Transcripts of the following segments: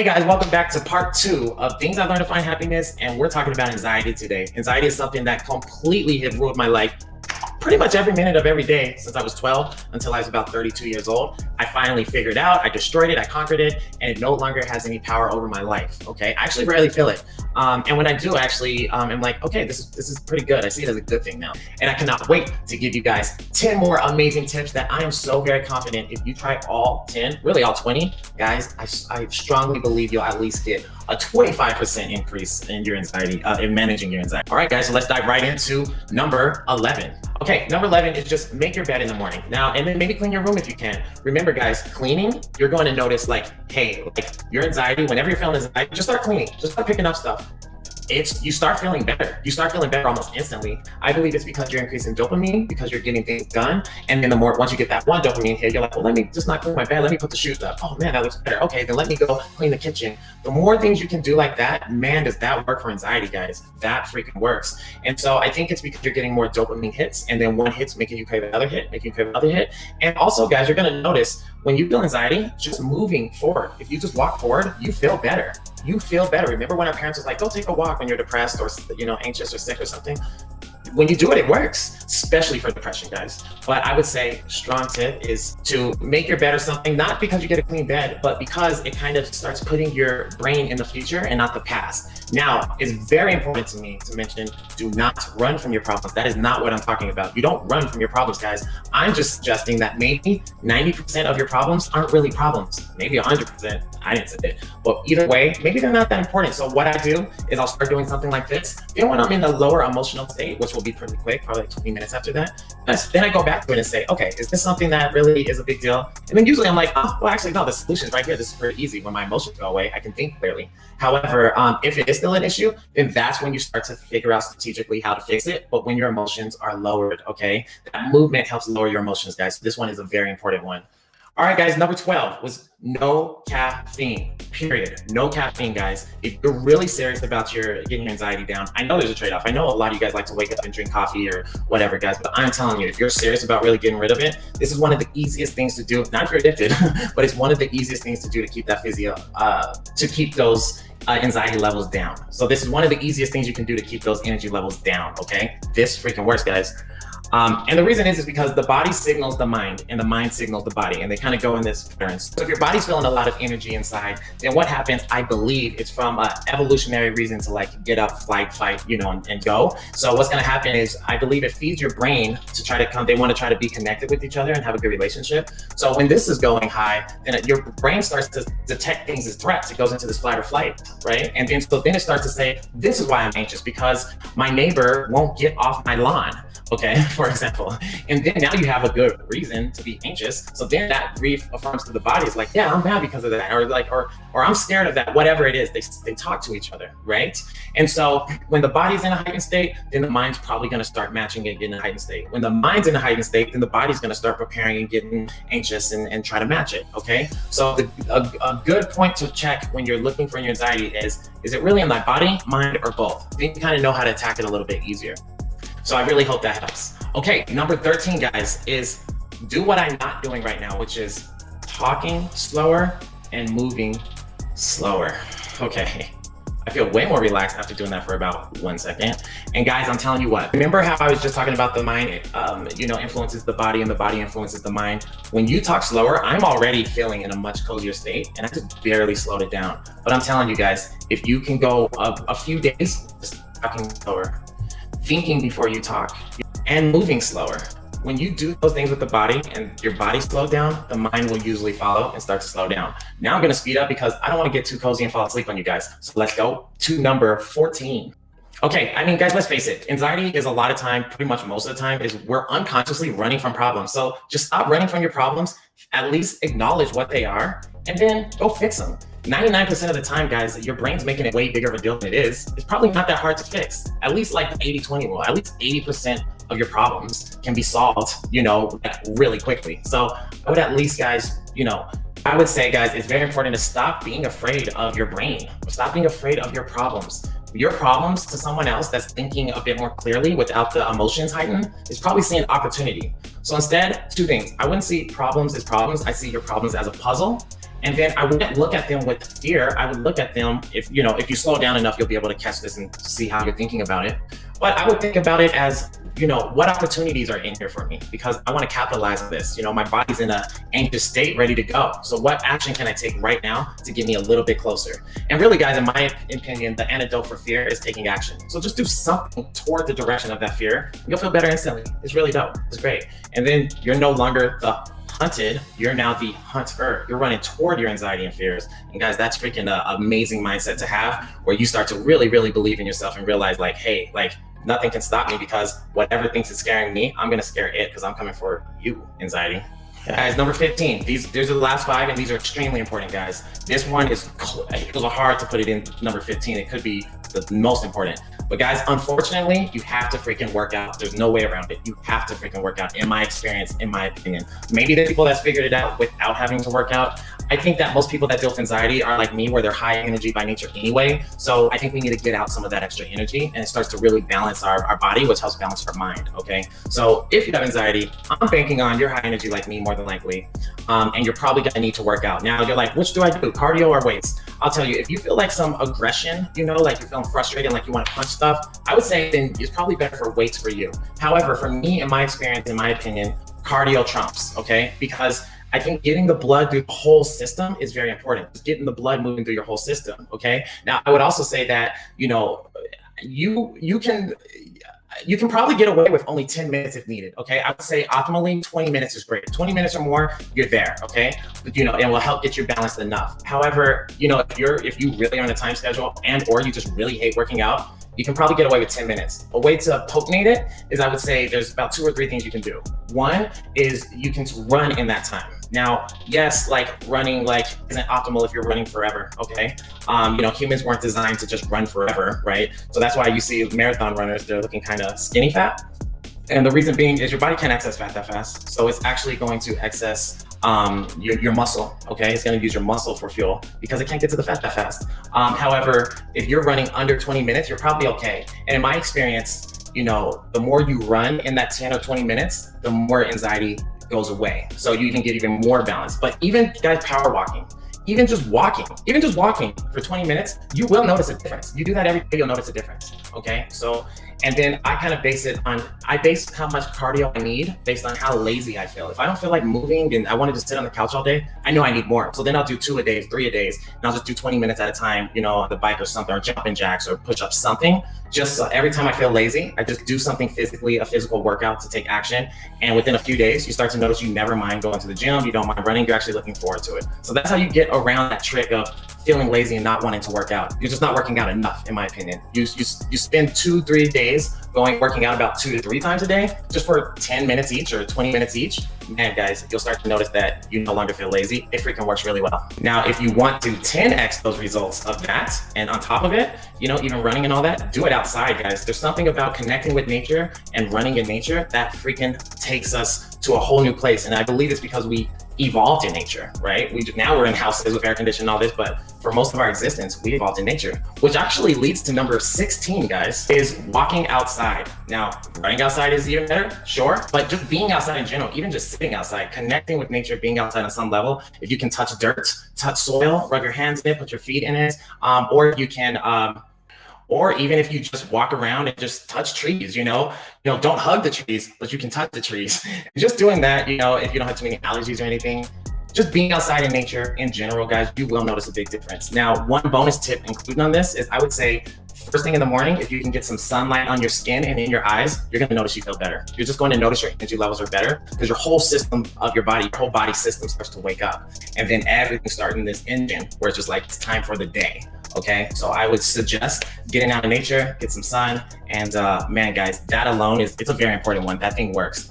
Hey guys, welcome back to part 2 of things I learned to find happiness, and we're talking about anxiety today. Anxiety is something that completely has ruled my life pretty much every minute of every day since I was 12 until I was about 32 years old. I finally figured out, I destroyed it, I conquered it, and it no longer has any power over my life, okay? I actually rarely feel it. And when I do, actually, I'm like, okay, this is pretty good. I see it as a good thing now. And I cannot wait to give you guys 10 more amazing tips that I am so very confident if you try all 10, really all 20, guys, I strongly believe you'll at least get a 25% increase in your anxiety, in managing your anxiety. All right, guys, so let's dive right into number 11. Okay, number 11 is just make your bed in the morning. Now, and then maybe clean your room if you can. Remember, guys, cleaning, you're going to notice like, hey, like your anxiety, whenever you're feeling anxiety, just start cleaning, just start picking up stuff. You start feeling better. You start feeling better almost instantly. I believe it's because you're increasing dopamine, because you're getting things done. And then once you get that one dopamine hit, you're like, well, let me just not clean my bed. Let me put the shoes up. Oh man, that looks better. Okay, then let me go clean the kitchen. The more things you can do like that, man, does that work for anxiety, guys. That freaking works. And so I think it's because you're getting more dopamine hits, and then one hit's making you crave another hit, making you crave another hit. And also, guys, you're gonna notice when you feel anxiety, just moving forward. If you just walk forward, you feel better. You feel better. Remember when our parents was like, go take a walk when you're depressed or anxious or sick or something? When you do it, it works, especially for depression, guys. But I would say strong tip is to make your bed or something, not because you get a clean bed, but because it kind of starts putting your brain in the future and not the past. Now, it's very important to me to mention, do not run from your problems. That is not what I'm talking about. You don't run from your problems, guys. I'm just suggesting that maybe 90% of your problems aren't really problems. Maybe 100%. I didn't say it. But either way, maybe they're not that important. So what I do is I'll start doing something like this. Even when I'm in the lower emotional state, which will be pretty quick, probably like 20 minutes after that. Then I go back to it and say, okay, is this something that really is a big deal? And then usually I'm like, oh, well, actually, no, the solution is right here. This is pretty easy. When my emotions go away, I can think clearly. However, if it is still an issue, then that's when you start to figure out strategically how to fix it. But when your emotions are lowered, okay, that movement helps lower your emotions, guys. This one is a very important one. All right, guys, number 12 was no caffeine, period. No caffeine, guys. If you're really serious about getting your anxiety down, I know there's a trade-off. I know a lot of you guys like to wake up and drink coffee or whatever, guys, but I'm telling you, if you're serious about really getting rid of it, this is one of the easiest things to do. Not if you're addicted, but it's one of the easiest things to do to keep that to keep those anxiety levels down. So this is one of the easiest things you can do to keep those energy levels down, okay? This freaking works, guys. And the reason is because the body signals the mind and the mind signals the body, and they kind of go in this pattern. So if your body's feeling a lot of energy inside, then what happens, I believe it's from an evolutionary reason to like get up, flight, fight, and go. So what's going to happen is I believe it feeds your brain to try to they want to try to be connected with each other and have a good relationship. So when this is going high, then your brain starts to detect things as threats. It goes into this fight or flight, right? And then it starts to say, this is why I'm anxious, because my neighbor won't get off my lawn. Okay, for example. And then now you have a good reason to be anxious. So then that reaffirms to the body, it's like, yeah, I'm mad because of that. Or I'm scared of that, whatever it is, they talk to each other, right? And so when the body's in a heightened state, then the mind's probably gonna start matching it in a heightened state. When the mind's in a heightened state, then the body's gonna start preparing and getting anxious and try to match it, okay? So a good point to check when you're looking for your anxiety is it really in my body, mind, or both? Then you kind of know how to attack it a little bit easier. So I really hope that helps. Okay, number 13, guys, is do what I'm not doing right now, which is talking slower and moving slower. Okay, I feel way more relaxed after doing that for about 1 second. And guys, I'm telling you what, remember how I was just talking about the mind, influences the body and the body influences the mind. When you talk slower, I'm already feeling in a much cozier state and I just barely slowed it down. But I'm telling you guys, if you can go a few days just talking slower, thinking before you talk, and moving slower. When you do those things with the body and your body slowed down, the mind will usually follow and start to slow down. Now I'm gonna speed up because I don't wanna get too cozy and fall asleep on you guys. So let's go to number 14. Okay, I mean, guys, let's face it. Anxiety is a lot of time, pretty much most of the time, is we're unconsciously running from problems. So just stop running from your problems, at least acknowledge what they are, and then go fix them. 99% of the time, guys, your brain's making it way bigger of a deal than it is. It's probably not that hard to fix. At least like the 80-20 rule, at least 80% of your problems can be solved, like really quickly. So I would at least, guys, I would say, guys, it's very important to stop being afraid of your brain. Stop being afraid of your problems. Your problems to someone else that's thinking a bit more clearly without the emotions heightened is probably seeing opportunity. So instead, two things. I wouldn't see problems as problems. I see your problems as a puzzle. And then I wouldn't look at them with fear. I would look at them, if you slow down enough, you'll be able to catch this and see how you're thinking about it. But I would think about it as, what opportunities are in here for me? Because I want to capitalize on this. My body's in an anxious state, ready to go. So what action can I take right now to get me a little bit closer? And really, guys, in my opinion, the antidote for fear is taking action. So just do something toward the direction of that fear. You'll feel better instantly. It's really dope. It's great. And then you're no longer the hunted, you're now the hunter. You're running toward your anxiety and fears. And guys, that's freaking an amazing mindset to have, where you start to really, really believe in yourself and realize like, hey, like nothing can stop me, because whatever thinks is scaring me, I'm gonna scare it, because I'm coming for you, anxiety. Guys, number 15, these are the last 5, and these are extremely important, guys. This one it was hard to put it in number 15. It could be the most important. But guys, unfortunately, you have to freaking work out. There's no way around it. You have to freaking work out, in my experience, in my opinion. Maybe there's people that's figured it out without having to work out. I think that most people that deal with anxiety are like me, where they're high energy by nature anyway. So I think we need to get out some of that extra energy, and it starts to really balance our body, which helps balance our mind, okay? So if you have anxiety, I'm banking on you're high energy like me, more than likely, and you're probably gonna need to work out. Now you're like, which do I do, cardio or weights? I'll tell you, if you feel like some aggression, like you're feeling frustrated, like you wanna punch stuff, I would say then it's probably better for weights for you. However, for me, in my experience, in my opinion, cardio trumps, okay? Because I think getting the blood through the whole system is very important. Just getting the blood moving through your whole system, okay? Now, I would also say that, you can probably get away with only 10 minutes if needed, okay? I would say optimally 20 minutes is great. 20 minutes or more, you're there, okay? But, it will help get you balanced enough. However, if you really are on a time schedule and or you just really hate working out, you can probably get away with 10 minutes. A way to potentiate it is, I would say there's about 2 or 3 things you can do. One is you can run in that time. Now, yes, like running isn't optimal if you're running forever, okay? Humans weren't designed to just run forever, right? So that's why you see marathon runners, they're looking kind of skinny fat. And the reason being is your body can't access fat that fast. So it's actually going to access your muscle, okay? It's gonna use your muscle for fuel because it can't get to the fat that fast. However, if you're running under 20 minutes, you're probably okay. And in my experience, the more you run in that 10 or 20 minutes, the more anxiety goes away. So you can get even more balance. But even guys, power walking, even just walking for 20 minutes, you will notice a difference. You do that every day, you'll notice a difference, okay? So, and then I kind of base how much cardio I need based on how lazy I feel. If I don't feel like moving and I want to just sit on the couch all day, I know I need more. So then I'll do 2 a day, 3 a days, and I'll just do 20 minutes at a time, on the bike or something, or jumping jacks or push up something. Just so every time I feel lazy, I just do something physically, a physical workout to take action. And within a few days, you start to notice you never mind going to the gym, you don't mind running, you're actually looking forward to it. So that's how you get around that trick of feeling lazy and not wanting to work out. You're just not working out enough, in my opinion. You spend 2-3 days working out about 2 to 3 times a day, just for 10 minutes each or 20 minutes each. Man, guys, you'll start to notice that you no longer feel lazy. It freaking works really well. Now, if you want to 10x those results of that, and on top of it, even running and all that, do it outside, guys. There's something about connecting with nature and running in nature that freaking takes us to a whole new place. And I believe it's because we evolved in nature, right? Now we're in houses with air conditioning and all this, but for most of our existence, we evolved in nature, which actually leads to number 16, guys, is walking outside. Now, running outside is even better, sure, but just being outside in general, even just sitting outside, connecting with nature, being outside on some level. If you can touch dirt, touch soil, rub your hands in it, put your feet in it, or you can, or even if you just walk around and just touch trees, don't hug the trees, but you can touch the trees. Just doing that, if you don't have too many allergies or anything, just being outside in nature in general, guys, you will notice a big difference. Now, one bonus tip included on this is, I would say, first thing in the morning, if you can get some sunlight on your skin and in your eyes, you're going to notice you feel better. You're just going to notice your energy levels are better, because your whole system of your body, your whole body system starts to wake up. And then everything starts in this engine where it's just like, it's time for the day. Okay, so I would suggest getting out of nature, get some sun, and man, guys, that alone it's a very important one. That thing works.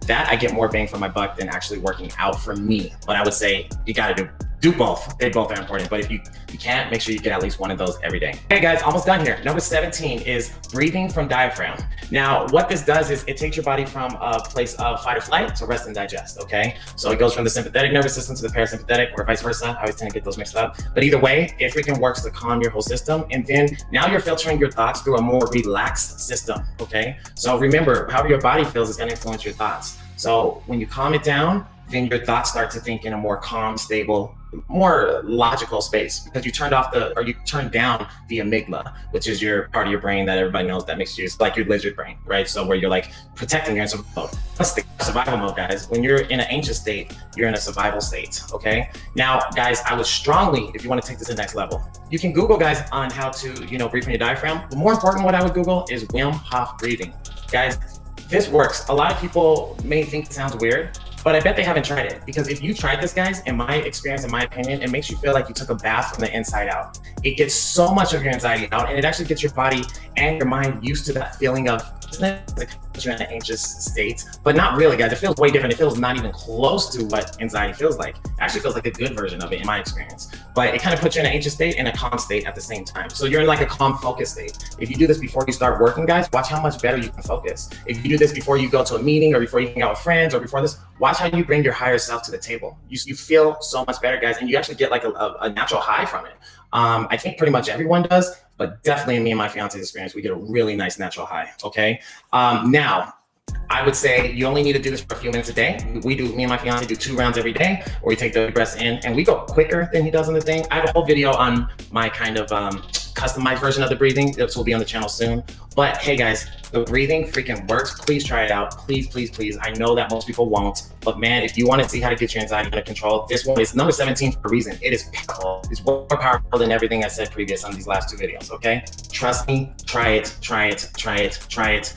That I get more bang for my buck than actually working out for me. But I would say you got to do both. They both are important. But if you can't, make sure you get at least one of those every day. Hey guys, almost done here. Number 17 is breathing from diaphragm. Now, what this does is it takes your body from a place of fight or flight to rest and digest, okay? So it goes from the sympathetic nervous system to the parasympathetic, or vice versa. I always tend to get those mixed up. But either way, it freaking works to calm your whole system. And then now you're filtering your thoughts through a more relaxed system, okay? So remember, however your body feels is gonna influence your thoughts. So when you calm it down, then your thoughts start to think in a more calm, stable, more logical space, because you turned down the amygdala, which is your part of your brain that everybody knows that makes you, it's like your lizard brain, right? So where you're like protecting, you're in survival mode. That's the survival mode, guys. When you're in an anxious state, you're in a survival state, okay? Now, guys, I would strongly, if you want to take this to the next level, you can Google, guys, on how to, breathe from your diaphragm. But more important, what I would Google is Wim Hof breathing. Guys, this works. A lot of people may think it sounds weird, but I bet they haven't tried it, because if you tried this, guys, in my experience, in my opinion, it makes you feel like you took a bath from the inside out. It gets so much of your anxiety out, and it actually gets your body and your mind used to that feeling of, you're in an anxious state, but not really, guys. It feels way different. It feels not even close to what anxiety feels like. It actually feels like a good version of it in my experience, but it kind of puts you in an anxious state and a calm state at the same time. So you're in like a calm focus state. If you do this before you start working, guys, watch how much better you can focus. If you do this before you go to a meeting, or before you hang out with friends, or before this, watch how you bring your higher self to the table. You feel so much better, guys, and you actually get like a natural high from it. I think pretty much everyone does, but definitely in me and my fiance's experience, we get a really nice natural high, okay? Now, I would say you only need to do this for a few minutes a day. Me and my fiance do 2 rounds every day, where we take the breaths in, and we go quicker than he does on the thing. I have a whole video on my kind of customized version of the breathing. This will be on the channel soon. But hey, guys, the breathing freaking works. Please try it out. Please, please, please. I know that most people won't, but man, if you want to see how to get your anxiety under control, this one is number 17 for a reason. It is powerful. It's more powerful than everything I said previous on these last 2 videos, okay? Trust me, try it, try it, try it, try it,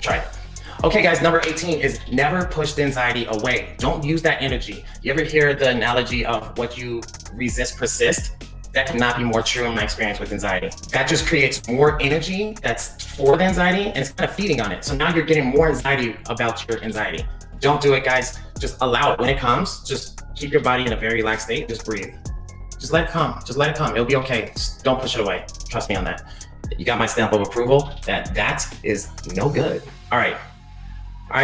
try it. Okay, guys, number 18 is never push the anxiety away. Don't use that energy. You ever hear the analogy of what you resist persists? That cannot be more true in my experience with anxiety. That just creates more energy that's for the anxiety, and it's kind of feeding on it. So now you're getting more anxiety about your anxiety. Don't do it, guys. Just allow it. When it comes, just keep your body in a very relaxed state. Just breathe. Just let it come. Just let it come. It'll be okay. Just don't push it away. Trust me on that. You got my stamp of approval that is no good. All right,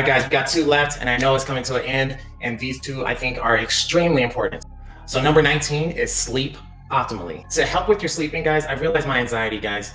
guys, we got 2 left, and I know it's coming to an end, and these 2, I think, are extremely important. So number 19 is sleep optimally. To help with your sleeping, guys, I realized my anxiety, guys,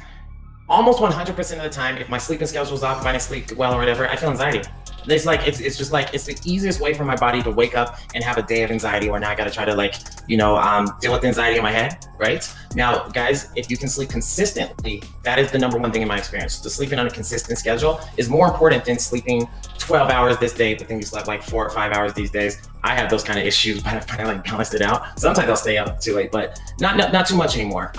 almost 100% of the time, if my sleeping schedule is off, if I didn't sleep well or whatever, I feel anxiety. It's like, it's just like, it's the easiest way for my body to wake up and have a day of anxiety, where now I got to try to deal with the anxiety in my head, right? Now, guys, if you can sleep consistently, that is the number 1 thing in my experience. The sleeping on a consistent schedule is more important than sleeping 12 hours this day, but then you slept like 4 or 5 hours these days. I have those kind of issues, but I've kind of like balanced it out. Sometimes I'll stay up too late, but not too much anymore.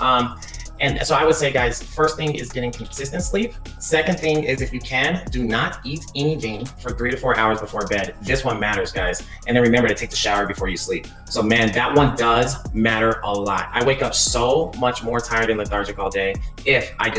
And so I would say, guys, first thing is getting consistent sleep. Second thing is, if you can, do not eat anything for 3 to 4 hours before bed. This one matters, guys. And then remember to take the shower before you sleep. So man, that one does matter a lot. I wake up so much more tired and lethargic all day if I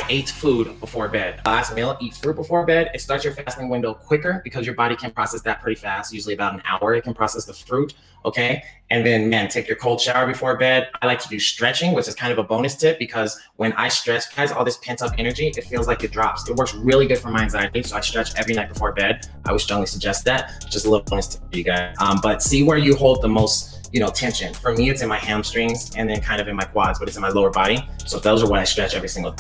ate food before bed. Last meal, eat fruit before bed. It starts your fasting window quicker, because your body can process that pretty fast, usually about an hour. It can process the fruit, okay? And then, man, take your cold shower before bed. I like to do stretching, which is kind of a bonus tip, because when I stretch, guys, all this pent up energy, it feels like it drops. It works really good for my anxiety, so I stretch every night before bed. I would strongly suggest that. Just a little bonus tip for you guys. But see where you hold the most tension. For me, it's in my hamstrings and then kind of in my quads, but it's in my lower body. So those are what I stretch every single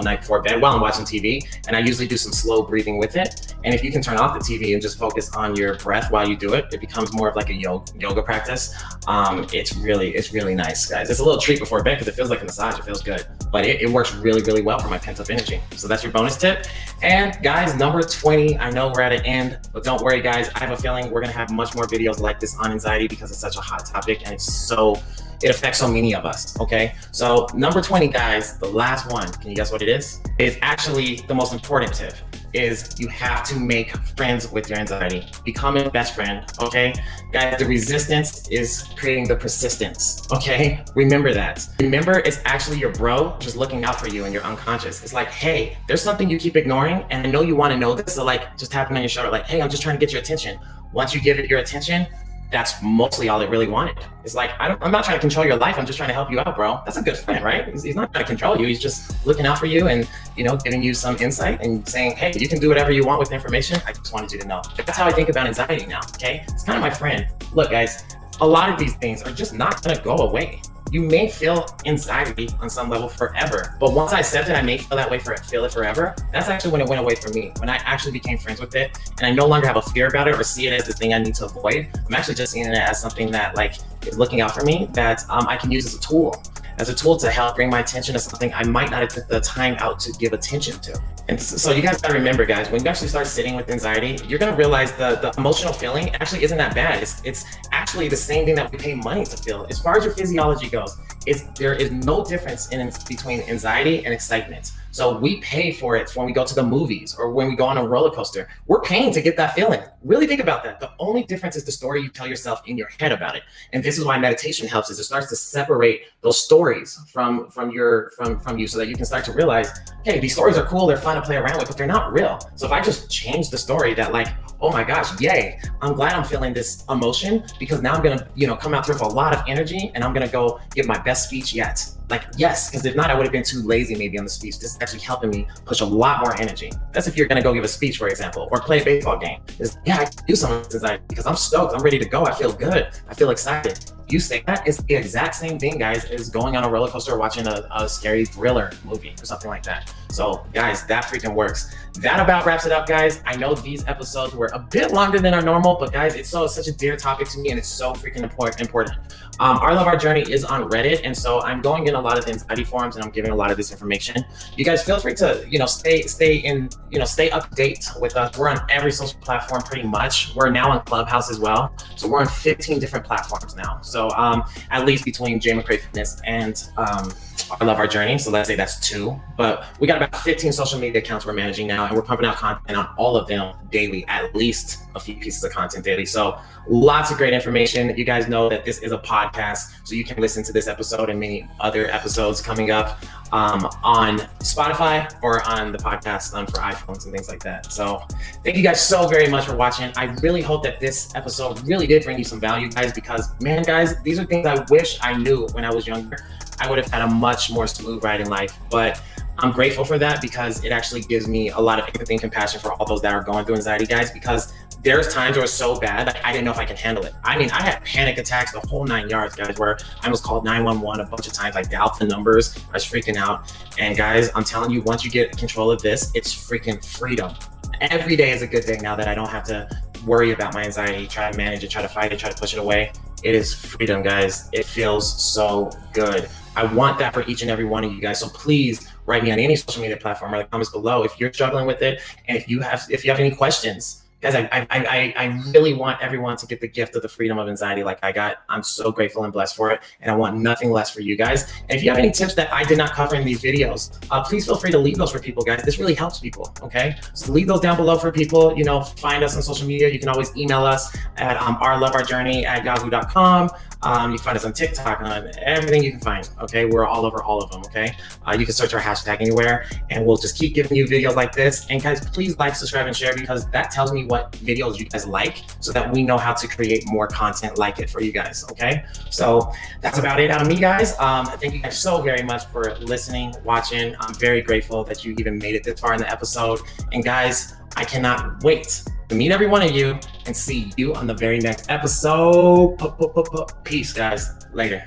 night before bed while I'm watching TV. And I usually do some slow breathing with it. And if you can turn off the TV and just focus on your breath while you do it, it becomes more of like a yoga practice. It's really nice, guys. It's a little treat before bed, because it feels like a massage. It feels good, but it works really, really well for my pent up energy. So that's your bonus tip. And guys, number 20, I know we're at an end, but don't worry, guys. I have a feeling we're gonna have much more videos like this on anxiety, because it's such a hot topic, and it affects so many of us, okay? So number 20, guys, the last one, can you guess what it is? It's actually the most important tip, is you have to make friends with your anxiety. Become a best friend, okay? Guys, the resistance is creating the persistence, okay? Remember that. Remember, it's actually your bro just looking out for you in your unconscious. It's like, hey, there's something you keep ignoring, and I know you wanna know this, so like, just tapping on your shoulder, like, hey, I'm just trying to get your attention. Once you give it your attention, that's mostly all it really wanted. It's like, I'm not trying to control your life. I'm just trying to help you out, bro. That's a good friend, right? He's not trying to control you. He's just looking out for you and, giving you some insight and saying, hey, you can do whatever you want with the information. I just wanted you to know. That's how I think about anxiety now, okay? It's kind of my friend. Look, guys, a lot of these things are just not gonna go away. you may feel anxiety on some level forever. But once I accepted I may feel it forever, that's actually when it went away from me. When I actually became friends with it and I no longer have a fear about it or see it as this thing I need to avoid, I'm actually just seeing it as something that like is looking out for me, that I can use as a tool to help bring my attention to something I might not have took the time out to give attention to. And so you guys gotta remember, guys, when you actually start sitting with anxiety, you're gonna realize the emotional feeling actually isn't that bad. It's actually the same thing that we pay money to feel. As far as your physiology goes, there is no difference between anxiety and excitement. So we pay for it when we go to the movies or when we go on a roller coaster. We're paying to get that feeling. Really think about that. The only difference is the story you tell yourself in your head about it. And this is why meditation helps, is it starts to separate those stories from you so that you can start to realize, hey, these stories are cool, they're fun to play around with, but they're not real. So if I just change the story that like, oh my gosh, yay, I'm glad I'm feeling this emotion because now I'm gonna, come out here with a lot of energy and I'm gonna go give my best speech yet. Like, yes, because if not, I would have been too lazy maybe on the speech. This is actually helping me push a lot more energy. That's if you're gonna go give a speech, for example, or play a baseball game. I can do something because I'm stoked, I'm ready to go, I feel good, I feel excited. You say that, it's the exact same thing, guys, as going on a roller coaster or watching a scary thriller movie or something like that. So guys, that freaking works. That about wraps it up, guys. I know these episodes were a bit longer than our normal, but guys, it's such a dear topic to me and it's so freaking important. Our Love Our Journey is on Reddit, and so I'm going in a lot of the anxiety forums and I'm giving a lot of this information. You guys feel free to, stay up to date with us. We're on every social platform pretty much. We're now on Clubhouse as well. So we're on 15 different platforms now. So at least between Jay McCray Fitness and Our Love Our Journey. So let's say that's 2, but we got about 15 social media accounts we're managing now, and we're pumping out content on all of them daily, at least a few pieces of content daily. So lots of great information. You guys know that this is a podcast, so you can listen to this episode and many other episodes coming up on Spotify or on the podcast for iPhones and things like that. So thank you guys so very much for watching. I really hope that this episode really did bring you some value, guys, because man, guys, these are things I wish I knew when I was younger. I would have had a much more smooth ride in life, but I'm grateful for that because it actually gives me a lot of empathy and compassion for all those that are going through anxiety, guys, because there's times where it's so bad that I didn't know if I could handle it. I mean, I had panic attacks the whole 9 yards, guys, where I was called 911 a bunch of times. I dialed the numbers. I was freaking out. And guys, I'm telling you, once you get control of this, it's freaking freedom. Every day is a good day now that I don't have to worry about my anxiety, try to manage it, try to fight it, try to push it away. It is freedom, guys. It feels so good. I want that for each and every one of you guys. So please write me on any social media platform or the comments below if you're struggling with it, and if you have any questions. Guys, I really want everyone to get the gift of the freedom of anxiety like I got. I'm so grateful and blessed for it, and I want nothing less for you guys. And if you have any tips that I did not cover in these videos, please feel free to leave those for people, guys. This really helps people, okay? So leave those down below for people. Find us on social media. You can always email us at ourloveourjourney@yahoo.com. You can find us on TikTok, on everything you can find, okay? We're all over all of them, okay? You can search our hashtag anywhere, and we'll just keep giving you videos like this. And guys, please like, subscribe, and share, because that tells me what videos you guys like so that we know how to create more content like it for you guys, okay? So that's about it out of me, guys. Thank you guys so very much for listening, watching. I'm very grateful that you even made it this far in the episode. And guys, I cannot wait to meet every one of you and see you on the very next episode. Peace, guys. Later.